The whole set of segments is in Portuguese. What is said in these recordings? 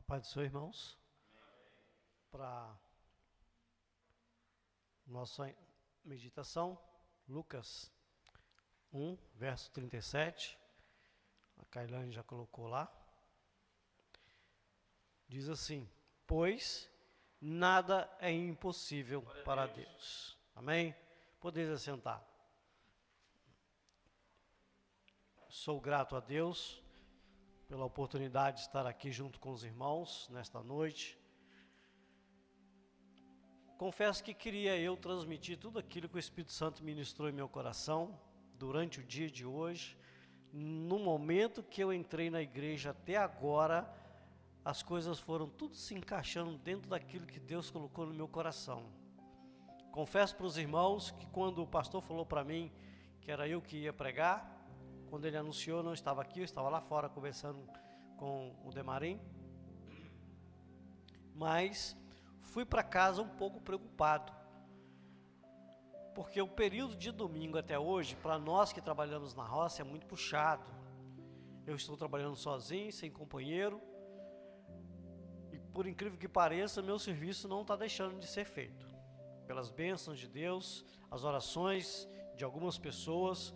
Paz do Senhor, irmãos. Para nossa meditação, Lucas 1, verso 37, a Kailane já colocou lá, diz assim: pois nada é impossível para Deus. Amém? Podeis assentar. Sou grato a Deus pela oportunidade de estar aqui junto com os irmãos nesta noite. Confesso que queria eu transmitir tudo aquilo que o Espírito Santo ministrou em meu coração durante o dia de hoje. No momento que eu entrei na igreja até agora, as coisas foram tudo se encaixando dentro daquilo que Deus colocou no meu coração. Confesso para os irmãos que quando o pastor falou para mim que era eu que ia pregar, quando ele anunciou, eu não estava aqui, eu estava lá fora conversando com o Demarim, mas fui para casa um pouco preocupado, porque o período de domingo até hoje, para nós que trabalhamos na roça, é muito puxado. Eu estou trabalhando sozinho, sem companheiro, e por incrível que pareça, meu serviço não está deixando de ser feito, pelas bênçãos de Deus, as orações de algumas pessoas.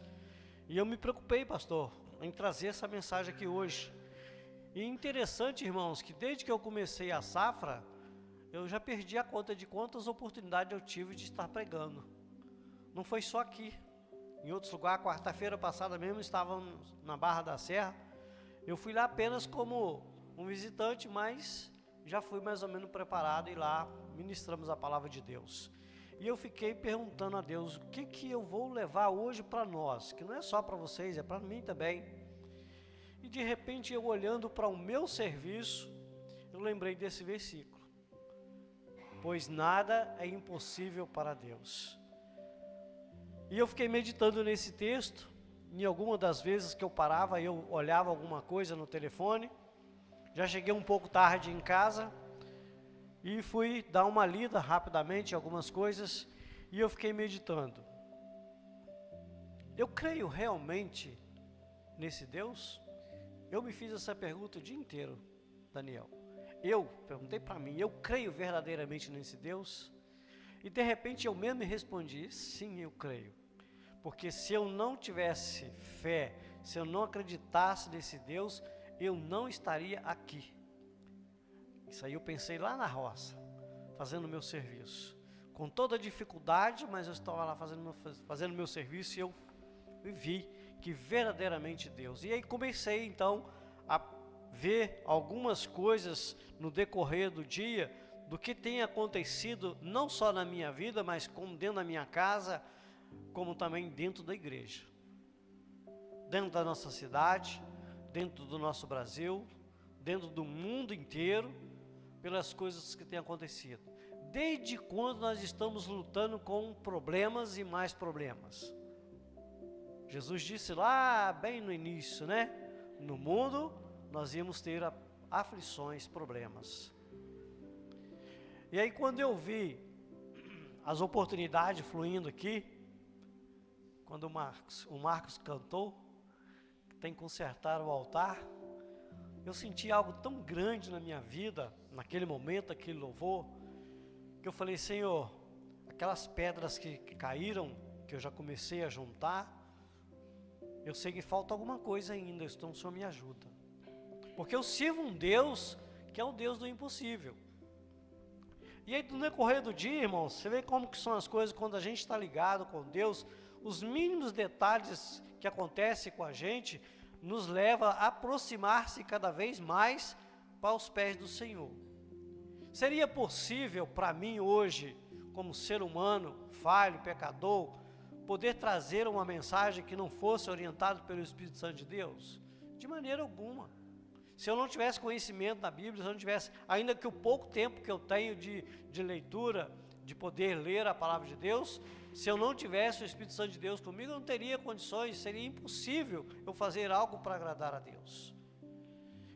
E eu me preocupei, pastor, em trazer essa mensagem aqui hoje. E interessante, irmãos, que desde que eu comecei a safra, eu já perdi a conta de quantas oportunidades eu tive de estar pregando. Não foi só aqui. Em outros lugares, quarta-feira passada mesmo, estávamos na Barra da Serra. Eu fui lá apenas como um visitante, mas já fui mais ou menos preparado e lá ministramos a palavra de Deus. E eu fiquei perguntando a Deus, o que eu vou levar hoje para nós? Que não é só para vocês, é para mim também. E de repente eu olhando para o meu serviço, eu lembrei desse versículo. Pois nada é impossível para Deus. E eu fiquei meditando nesse texto, em alguma das vezes que eu parava, eu olhava alguma coisa no telefone. Já cheguei um pouco tarde em casa, e fui dar uma lida rapidamente em algumas coisas, e eu fiquei meditando. Eu creio realmente nesse Deus? Eu me fiz essa pergunta o dia inteiro, Daniel. Eu perguntei para mim, eu creio verdadeiramente nesse Deus? E de repente eu mesmo me respondi, sim, eu creio. Porque se eu não tivesse fé, se eu não acreditasse nesse Deus, eu não estaria aqui. Isso aí eu pensei lá na roça, fazendo o meu serviço. Com toda a dificuldade, mas eu estava lá fazendo meu serviço e eu vi que verdadeiramente Deus. E aí comecei então a ver algumas coisas no decorrer do dia, do que tem acontecido, não só na minha vida, mas como dentro da minha casa, como também dentro da igreja. Dentro da nossa cidade, dentro do nosso Brasil, dentro do mundo inteiro, pelas coisas que têm acontecido. Desde quando nós estamos lutando com problemas e mais problemas? Jesus disse lá bem no início, né? No mundo nós íamos ter aflições, problemas. E aí quando eu vi as oportunidades fluindo aqui, quando o Marcos cantou, tem que consertar o altar, eu senti algo tão grande na minha vida, naquele momento, aquele louvor, que eu falei, Senhor, aquelas pedras que caíram, que eu já comecei a juntar, eu sei que falta alguma coisa ainda, então o Senhor me ajuda. Porque eu sirvo um Deus, que é o Deus do impossível. E aí no decorrer do dia, irmãos, você vê como que são as coisas quando a gente está ligado com Deus, os mínimos detalhes que acontecem com a gente, nos leva a aproximar-se cada vez mais para os pés do Senhor. Seria possível para mim hoje, como ser humano, falho, pecador, poder trazer uma mensagem que não fosse orientada pelo Espírito Santo de Deus? De maneira alguma. Se eu não tivesse conhecimento da Bíblia, se eu não tivesse, ainda que o pouco tempo que eu tenho de leitura, de poder ler a palavra de Deus, se eu não tivesse o Espírito Santo de Deus comigo, eu não teria condições, seria impossível eu fazer algo para agradar a Deus.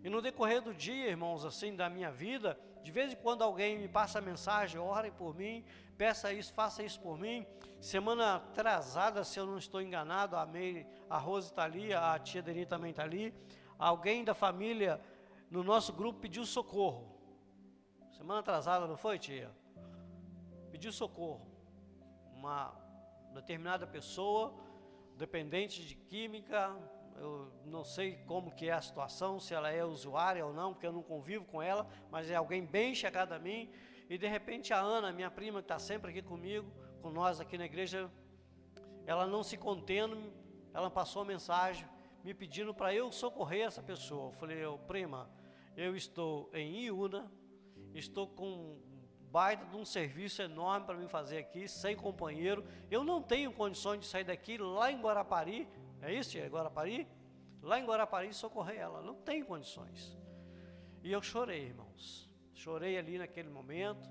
E no decorrer do dia, irmãos, assim, da minha vida, de vez em quando alguém me passa a mensagem, ore por mim, peça isso, faça isso por mim. Semana atrasada, se eu não estou enganado, a Rose está ali, a tia Deni também está ali, alguém da família no nosso grupo pediu socorro. Semana atrasada, não foi, tia? Pediu socorro. Uma determinada pessoa, dependente de química, eu não sei como que é a situação, se ela é usuária ou não, porque eu não convivo com ela, mas é alguém bem chegado a mim, e de repente a Ana, minha prima, que está sempre aqui comigo, com nós aqui na igreja, ela não se contendo, ela passou a mensagem, me pedindo para eu socorrer essa pessoa. Eu falei, prima, eu estou em Iúna, estou com um baita de um serviço enorme para me fazer aqui, sem companheiro, eu não tenho condições de sair daqui lá em Guarapari, é isso, tia? Guarapari? Lá em Guarapari socorrer ela, não tenho condições. E eu chorei, irmãos, chorei ali naquele momento,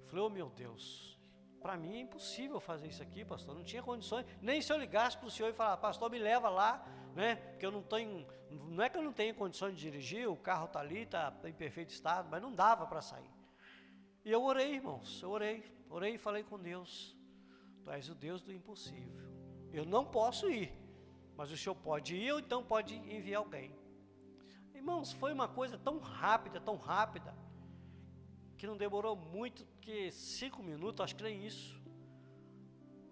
falei, meu Deus, para mim é impossível fazer isso aqui, pastor, não tinha condições, nem se eu ligasse para o senhor e falar, pastor, me leva lá, né, porque eu não tenho, não é que eu não tenho condições de dirigir, o carro está ali, está em perfeito estado, mas não dava para sair. E eu orei, irmãos, eu orei e falei com Deus, tu és o Deus do impossível, eu não posso ir, mas o senhor pode ir, ou então pode enviar alguém. Irmãos, foi uma coisa tão rápida, que não demorou muito, que 5 minutos, acho que nem isso.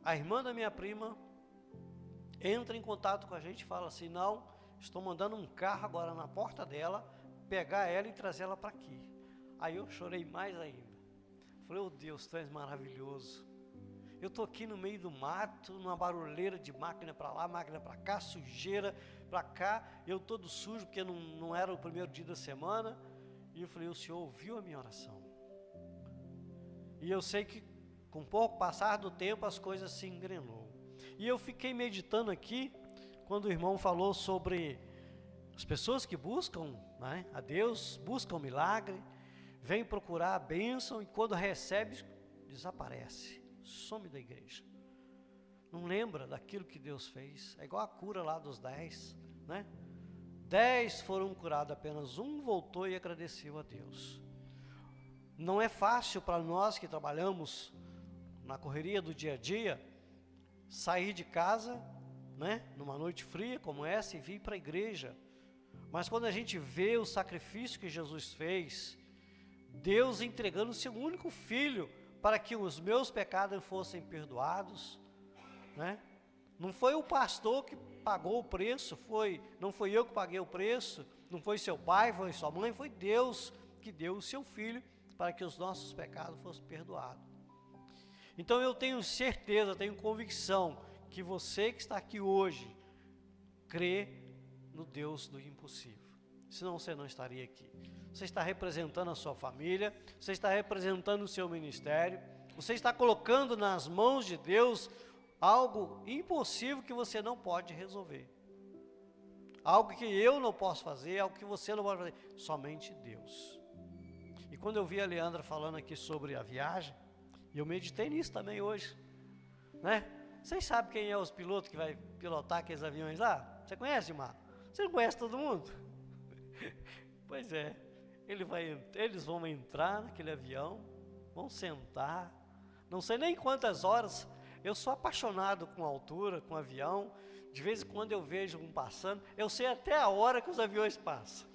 A irmã da minha prima entra em contato com a gente e fala assim, não, estou mandando um carro agora na porta dela, pegar ela e trazer ela para aqui. Aí eu chorei mais ainda. Falei, Deus, tu és maravilhoso. Eu estou aqui no meio do mato, numa barulheira de máquina para lá, máquina para cá, sujeira para cá, eu todo sujo, porque não era o primeiro dia da semana, e eu falei, o Senhor ouviu a minha oração. E eu sei que com pouco passar do tempo as coisas se engrenou. E eu fiquei meditando aqui, quando o irmão falou sobre as pessoas que buscam, né, a Deus, buscam milagre, vêm procurar a bênção, e quando recebe, desaparece. Some da igreja, não lembra daquilo que Deus fez. É igual a cura lá dos 10, né? 10 foram curados, apenas um voltou e agradeceu a Deus. Não é fácil para nós que trabalhamos na correria do dia a dia, sair de casa, né, numa noite fria como essa e vir para a igreja, mas quando a gente vê o sacrifício que Jesus fez, Deus entregando o seu único filho, para que os meus pecados fossem perdoados, né? Não foi o pastor que pagou o preço, não foi eu que paguei o preço, não foi seu pai, foi sua mãe, foi Deus que deu o seu filho para que os nossos pecados fossem perdoados. Então eu tenho certeza, tenho convicção que você que está aqui hoje crê no Deus do impossível, senão você não estaria aqui. Você está representando a sua família, você está representando o seu ministério, você está colocando nas mãos de Deus algo impossível que você não pode resolver. Algo que eu não posso fazer, algo que você não pode fazer, somente Deus. E quando eu vi a Leandra falando aqui sobre a viagem, e eu meditei nisso também hoje, né? Vocês sabem quem é os pilotos que vai pilotar aqueles aviões lá? Você conhece, Mar? Você não conhece todo mundo? Pois é. Eles vão entrar naquele avião, vão sentar, não sei nem quantas horas. Eu sou apaixonado com altura, com avião, de vez em quando eu vejo um passando, eu sei até a hora que os aviões passam,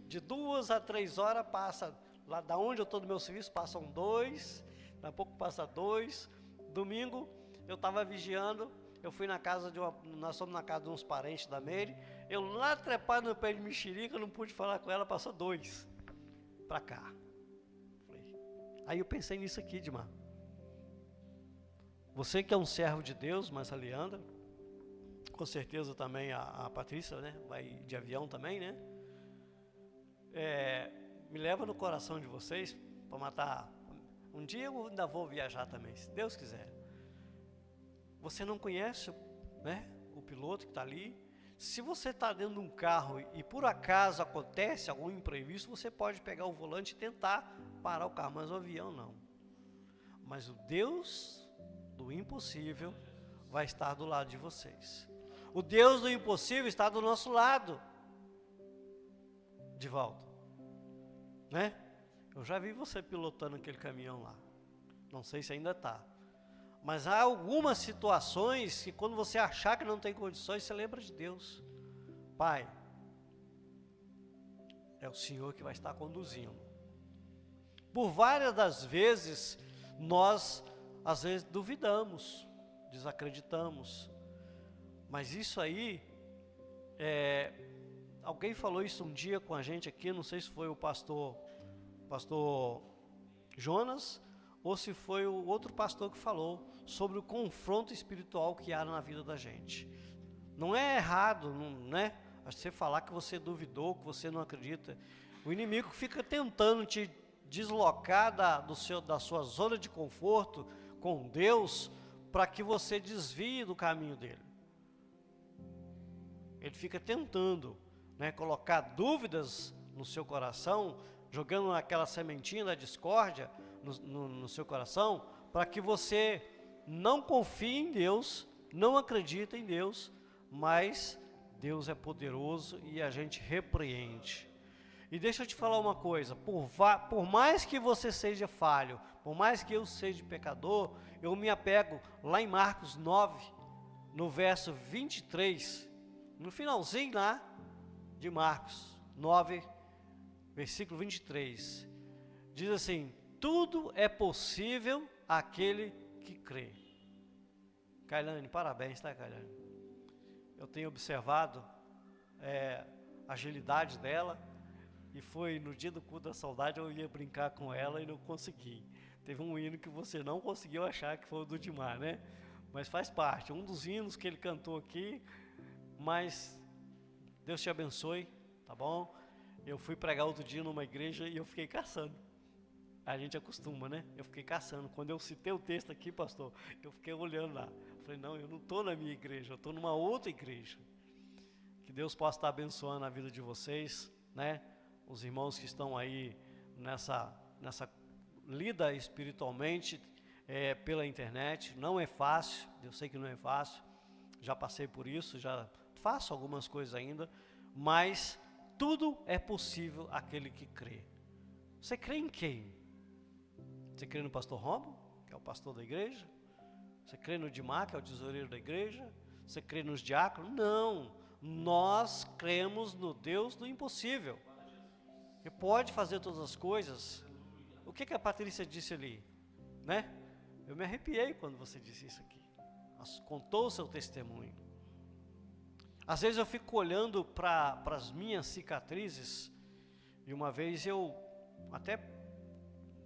de 2 a 3 horas passa, lá da onde eu estou no meu serviço, passam 2, daqui a pouco passa 2, domingo eu estava vigiando, eu fui na casa nós fomos na casa de uns parentes da Meire, eu lá trepado no pé de mexerica, não pude falar com ela, passou 2 para cá. Aí eu pensei nisso aqui, Dimar. Você que é um servo de Deus, mas a Leandra, com certeza também a Patrícia, né? Vai de avião também, né? Me leva no coração de vocês para matar. Um dia eu ainda vou viajar também, se Deus quiser. Você não conhece, né, o piloto que está ali? Se você está dentro de um carro e por acaso acontece algum imprevisto, você pode pegar o volante e tentar parar o carro, mas o avião não. Mas o Deus do impossível vai estar do lado de vocês. O Deus do impossível está do nosso lado. De volta, né? Eu já vi você pilotando aquele caminhão lá. Não sei se ainda está. Mas há algumas situações que quando você achar que não tem condições, você lembra de Deus. Pai, É o Senhor que vai estar conduzindo. Por várias das vezes, nós, às vezes, duvidamos, desacreditamos. Mas isso aí, alguém falou isso um dia com a gente aqui, não sei se foi o pastor Jonas, ou se foi o outro pastor que falou sobre o confronto espiritual que há na vida da gente. Não é errado, né? Você falar que você duvidou, que você não acredita. O inimigo fica tentando te deslocar da sua zona de conforto com Deus, para que você desvie do caminho dele. Ele fica tentando, né, colocar dúvidas no seu coração, jogando aquela sementinha da discórdia no seu coração, para que você não confie em Deus, não acredite em Deus, mas Deus é poderoso e a gente repreende. E deixa eu te falar uma coisa, por mais que você seja falho, por mais que eu seja pecador, eu me apego lá em Marcos 9, no verso 23, no finalzinho lá de Marcos 9, versículo 23, diz assim: tudo é possível àquele que crê. Kailane, parabéns, tá, Kailane? Eu tenho observado a agilidade dela, e foi no dia do culto da saudade, eu ia brincar com ela e não consegui. Teve um hino que você não conseguiu achar, que foi o do Dimar, né? Mas faz parte, um dos hinos que ele cantou aqui. Mas Deus te abençoe, tá bom? Eu fui pregar outro dia numa igreja e eu fiquei caçando. A gente acostuma, né? Eu fiquei caçando. Quando eu citei o texto aqui, pastor, eu fiquei olhando lá. Falei, não, eu não estou na minha igreja, eu estou numa outra igreja. Que Deus possa estar abençoando a vida de vocês, né? Os irmãos que estão aí nessa lida espiritualmente pela internet. Não é fácil, eu sei que não é fácil. Já passei por isso, já faço algumas coisas ainda, mas tudo é possível àquele que crê. Você crê em quem? Você crê no pastor Romo, que é o pastor da igreja? Você crê no Dimar, que é o tesoureiro da igreja? Você crê nos diáconos? Não, nós cremos no Deus do impossível. Ele pode fazer todas as coisas. O que a Patrícia disse ali, né? Eu me arrepiei quando você disse isso aqui. Contou o seu testemunho. Às vezes eu fico olhando para as minhas cicatrizes, e uma vez eu até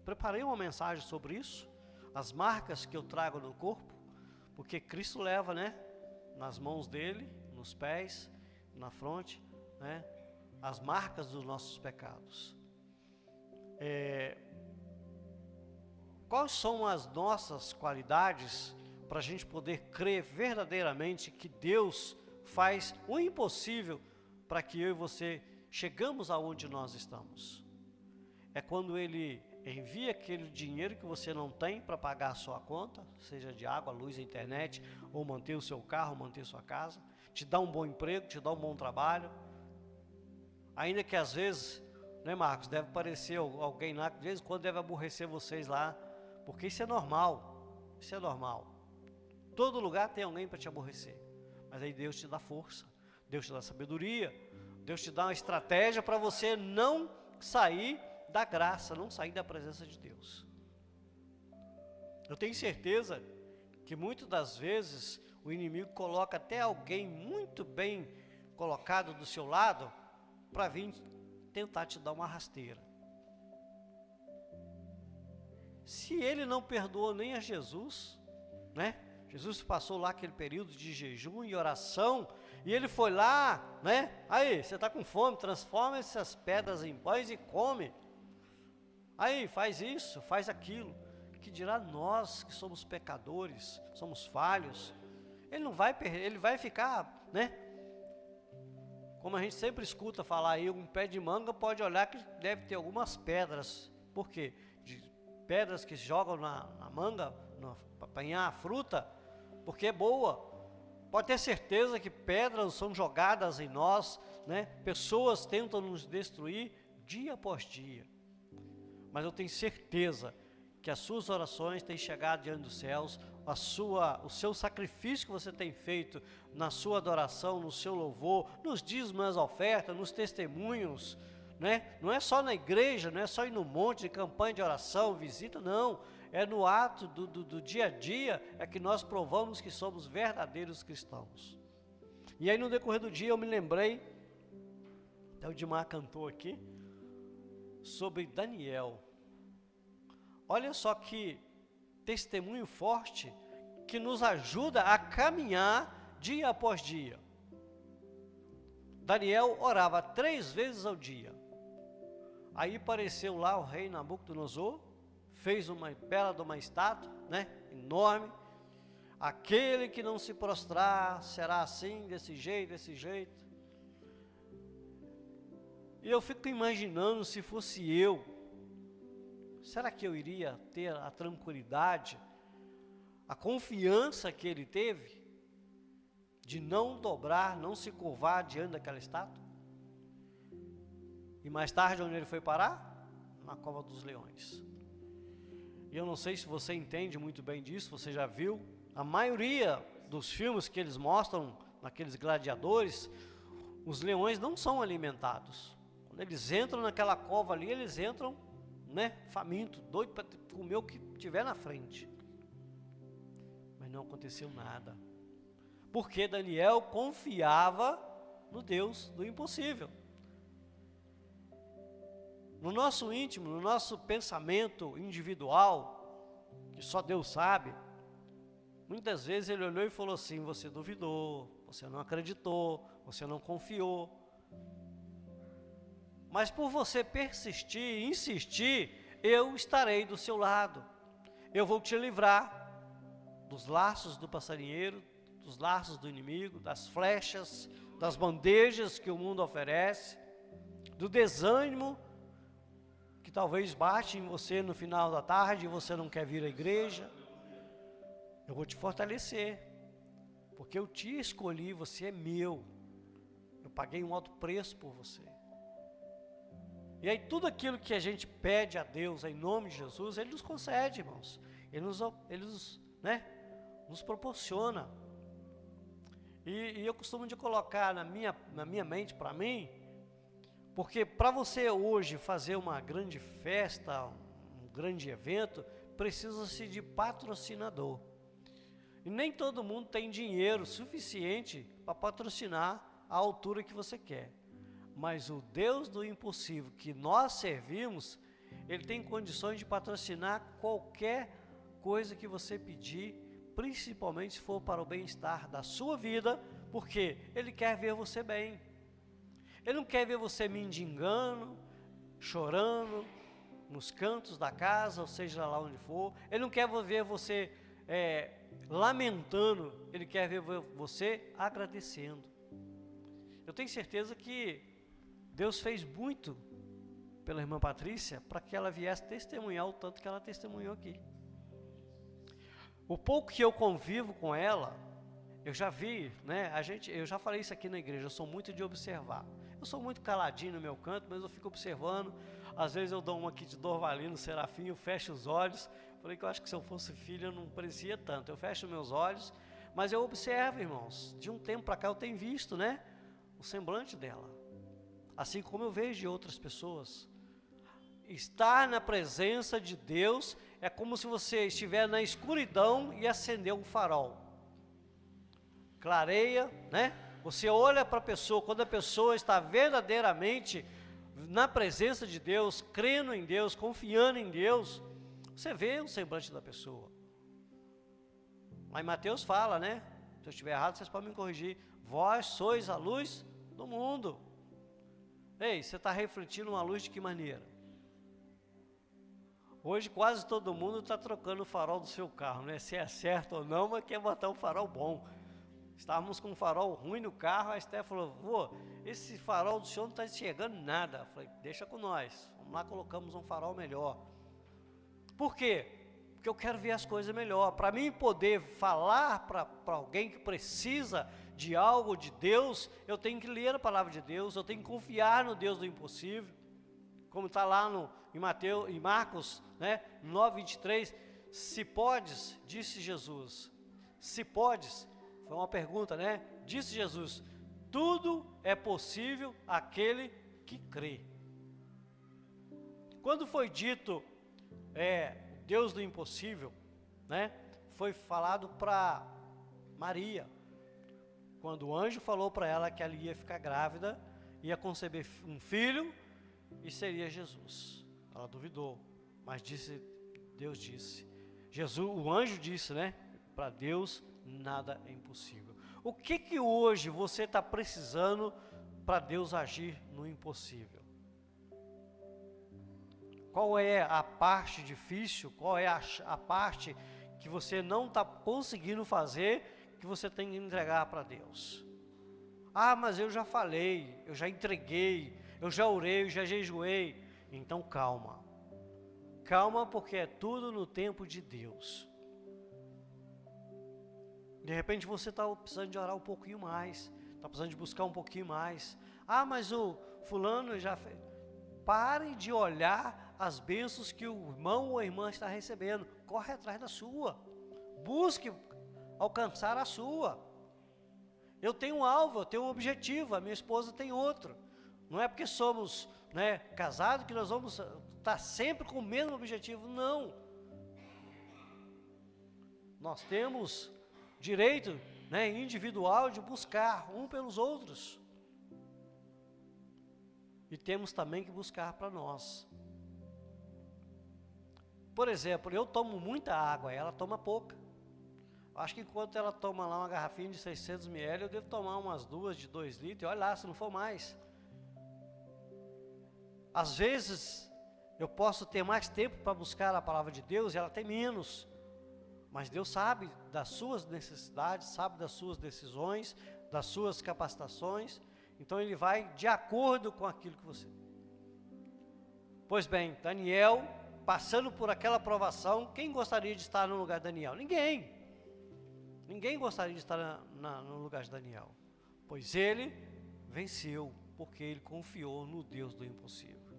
preparei uma mensagem sobre isso, as marcas que eu trago no corpo, porque Cristo leva, né, nas mãos dele, nos pés, na fronte, né, as marcas dos nossos pecados. Quais são as nossas qualidades para a gente poder crer verdadeiramente que Deus faz o impossível para que eu e você chegamos aonde nós estamos? É quando Ele envia aquele dinheiro que você não tem para pagar a sua conta, seja de água, luz, internet, ou manter o seu carro, manter sua casa, te dá um bom emprego, te dá um bom trabalho, ainda que às vezes, né, Marcos, deve parecer alguém lá, de vez em quando deve aborrecer vocês lá, porque isso é normal, todo lugar tem alguém para te aborrecer, mas aí Deus te dá força, Deus te dá sabedoria, Deus te dá uma estratégia para você não sair da graça, não sair da presença de Deus. Eu tenho certeza que muitas das vezes o inimigo coloca até alguém muito bem colocado do seu lado para vir tentar te dar uma rasteira. Se ele não perdoou nem a Jesus, né? Jesus passou lá aquele período de jejum e oração, e ele foi lá, né? Aí, você está com fome, transforma essas pedras em pães e come. Aí, faz isso, faz aquilo. Que dirá nós que somos pecadores, somos falhos. Ele não vai perder, ele vai ficar, né? Como a gente sempre escuta falar aí, um pé de manga pode olhar que deve ter algumas pedras. Por quê? De pedras que jogam na manga para apanhar a fruta, porque é boa. Pode ter certeza que pedras são jogadas em nós, né? Pessoas tentam nos destruir dia após dia. Mas eu tenho certeza que as suas orações têm chegado diante dos céus, o seu sacrifício que você tem feito na sua adoração, no seu louvor, nos dízimos, nas ofertas, nos testemunhos, né? Não é só na igreja, não é só ir no monte de campanha de oração, visita, não. É no ato do dia a dia é que nós provamos que somos verdadeiros cristãos. E aí no decorrer do dia eu me lembrei, até o Dimar cantou aqui, sobre Daniel. Olha só que testemunho forte que nos ajuda a caminhar dia após dia. Daniel orava 3 vezes ao dia. Aí apareceu lá o rei Nabucodonosor, fez uma bela de uma estátua, né, enorme. Aquele que não se prostrar será assim, desse jeito, desse jeito. E eu fico imaginando se fosse eu, será que eu iria ter a tranquilidade, a confiança que ele teve, de não dobrar, não se curvar diante daquela estátua? E mais tarde, onde ele foi parar? Na cova dos leões. E eu não sei se você entende muito bem disso, você já viu, a maioria dos filmes que eles mostram, naqueles gladiadores, os leões não são alimentados. Quando eles entram naquela cova ali, eles entram, né, faminto, doido para comer o que tiver na frente. Mas não aconteceu nada. Porque Daniel confiava no Deus do impossível. No nosso íntimo, no nosso pensamento individual, que só Deus sabe, muitas vezes ele olhou e falou assim: você duvidou, você não acreditou, você não confiou. Mas por você persistir, insistir, eu estarei do seu lado. Eu vou te livrar dos laços do passarinheiro, dos laços do inimigo, das flechas, das bandejas que o mundo oferece, do desânimo que talvez bate em você no final da tarde e você não quer vir à igreja. Eu vou te fortalecer, porque eu te escolhi, você é meu. Eu paguei um alto preço por você. E aí tudo aquilo que a gente pede a Deus em nome de Jesus, Ele nos concede, irmãos. Ele nos proporciona. E eu costumo de colocar na minha mente, para mim, porque para você hoje fazer uma grande festa, um grande evento, precisa-se de patrocinador. E nem todo mundo tem dinheiro suficiente para patrocinar a altura que você quer. Mas o Deus do impossível que nós servimos, Ele tem condições de patrocinar qualquer coisa que você pedir, principalmente se for para o bem-estar da sua vida, porque Ele quer ver você bem. Ele não quer ver você mendigando, chorando, nos cantos da casa, ou seja lá onde for. Ele não quer ver você lamentando, Ele quer ver você agradecendo. Eu tenho certeza que Deus fez muito pela irmã Patrícia para que ela viesse testemunhar o tanto que ela testemunhou aqui. O pouco que eu convivo com ela, eu já vi, né? Eu já falei isso aqui na igreja, eu sou muito de observar. Eu sou muito caladinho no meu canto, mas eu fico observando. Às vezes eu dou uma aqui de Dorvalino, Serafim, eu fecho os olhos. Falei que eu acho que se eu fosse filho eu não parecia tanto. Eu fecho meus olhos, mas eu observo, irmãos. De um tempo para cá eu tenho visto, né, o semblante dela. Assim como eu vejo de outras pessoas. Estar na presença de Deus é como se você estiver na escuridão e acender um farol. Clareia, né? Você olha para a pessoa, quando a pessoa está verdadeiramente na presença de Deus, crendo em Deus, confiando em Deus, você vê o semblante da pessoa. Lá em Mateus fala, né? Se eu estiver errado, vocês podem me corrigir. Vós sois a luz do mundo. Ei, você está refletindo uma luz de que maneira? Hoje quase todo mundo está trocando o farol do seu carro, né? Se é certo ou não, mas quer botar um farol bom. Estávamos com um farol ruim no carro, a Esté falou: vô, esse farol do senhor não está enxergando nada. Eu falei: deixa com nós, vamos lá, colocamos um farol melhor. Por quê? Porque eu quero ver as coisas melhor. Para mim poder falar para alguém que precisa de algo de Deus, eu tenho que ler a palavra de Deus, eu tenho que confiar no Deus do impossível. Como está lá em Marcos, né, 9:23, se podes, disse Jesus, se podes, foi uma pergunta, né? Disse Jesus: tudo é possível àquele que crê. Quando foi dito Deus do impossível, né? Foi falado para Maria, quando o anjo falou para ela que ela ia ficar grávida, ia conceber um filho e seria Jesus. Ela duvidou, mas Deus disse, o anjo disse, né? Para Deus nada é impossível. O que hoje você está precisando para Deus agir no impossível? Qual é a parte difícil? Qual é a parte que você não está conseguindo fazer, que você tem que entregar para Deus? Ah, mas eu já falei, eu já entreguei, eu já orei, eu já jejuei. Então calma. Calma, porque é tudo no tempo de Deus. De repente você está precisando de orar um pouquinho mais, está precisando de buscar um pouquinho mais. Ah, mas o fulano já fez. Pare de olhar as bênçãos que o irmão ou a irmã está recebendo. Corre atrás da sua. Busque alcançar a sua. Eu tenho um alvo, eu tenho um objetivo, a minha esposa tem outro. Não é porque somos casados que nós vamos estar sempre com o mesmo objetivo, não. Nós temos direito individual de buscar um pelos outros. E temos também que buscar para nós. Por exemplo, eu tomo muita água, ela toma pouca. Acho que enquanto ela toma lá uma garrafinha de 600 ml, eu devo tomar umas 2 de 2 litros, e olha lá, se não for mais. Às vezes, eu posso ter mais tempo para buscar a palavra de Deus, e ela tem menos. Mas Deus sabe das suas necessidades, sabe das suas decisões, das suas capacitações. Então Ele vai de acordo com aquilo que você... Pois bem, Daniel, passando por aquela provação, quem gostaria de estar no lugar de Daniel? Ninguém. Ninguém gostaria de estar no lugar de Daniel. Pois ele venceu, porque ele confiou no Deus do impossível.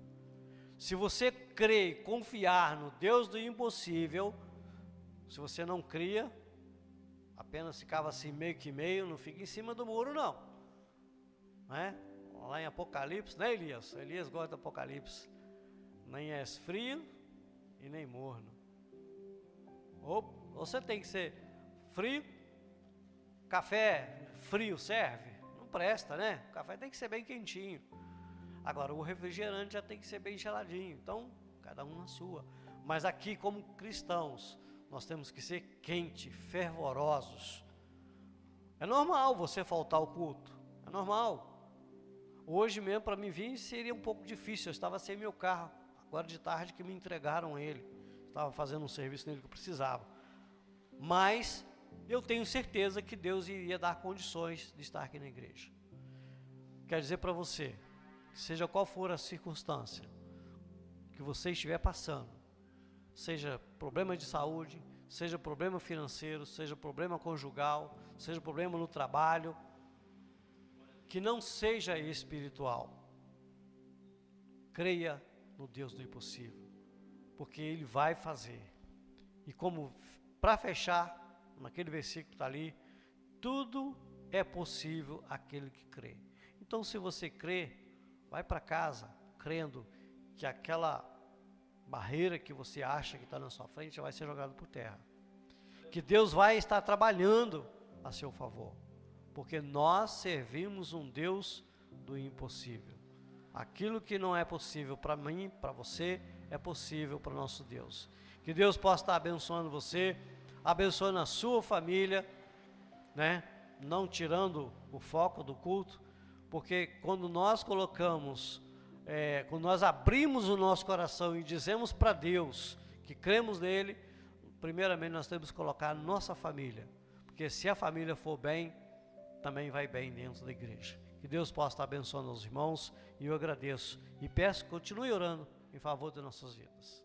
Se você crê e confiar no Deus do impossível, se você não cria, apenas ficava assim meio que meio, não fica em cima do muro não. Lá em Apocalipse, né, Elias? Elias gosta do Apocalipse. Nem és frio e nem morno. Ou você tem que ser frio. Café frio serve? Não presta, né? O café tem que ser bem quentinho. Agora o refrigerante já tem que ser bem geladinho. Então, cada um na sua. Mas aqui, como cristãos, nós temos que ser quentes, fervorosos. É normal você faltar ao culto. É normal. Hoje mesmo, para mim vir, seria um pouco difícil. Eu estava sem meu carro, agora de tarde que me entregaram ele. Estava fazendo um serviço nele que eu precisava. Mas eu tenho certeza que Deus iria dar condições de estar aqui na igreja. Quero dizer para você, seja qual for a circunstância que você estiver passando, seja problema de saúde, seja problema financeiro, seja problema conjugal, seja problema no trabalho, que não seja espiritual, creia no Deus do impossível, porque Ele vai fazer. E como, para fechar, naquele versículo que está ali, tudo é possível àquele que crê. Então, se você crê, vai para casa crendo que aquela barreira que você acha que está na sua frente vai ser jogada por terra. Que Deus vai estar trabalhando a seu favor, porque nós servimos um Deus do impossível. Aquilo que não é possível para mim, para você, é possível para o nosso Deus. Que Deus possa estar abençoando você, abençoando a sua família, não tirando o foco do culto, porque quando nós colocamos, quando nós abrimos o nosso coração e dizemos para Deus que cremos nele, primeiramente nós temos que colocar a nossa família, porque se a família for bem, também vai bem dentro da igreja. Que Deus possa estar abençoando os irmãos, e eu agradeço, e peço que continue orando em favor de nossas vidas.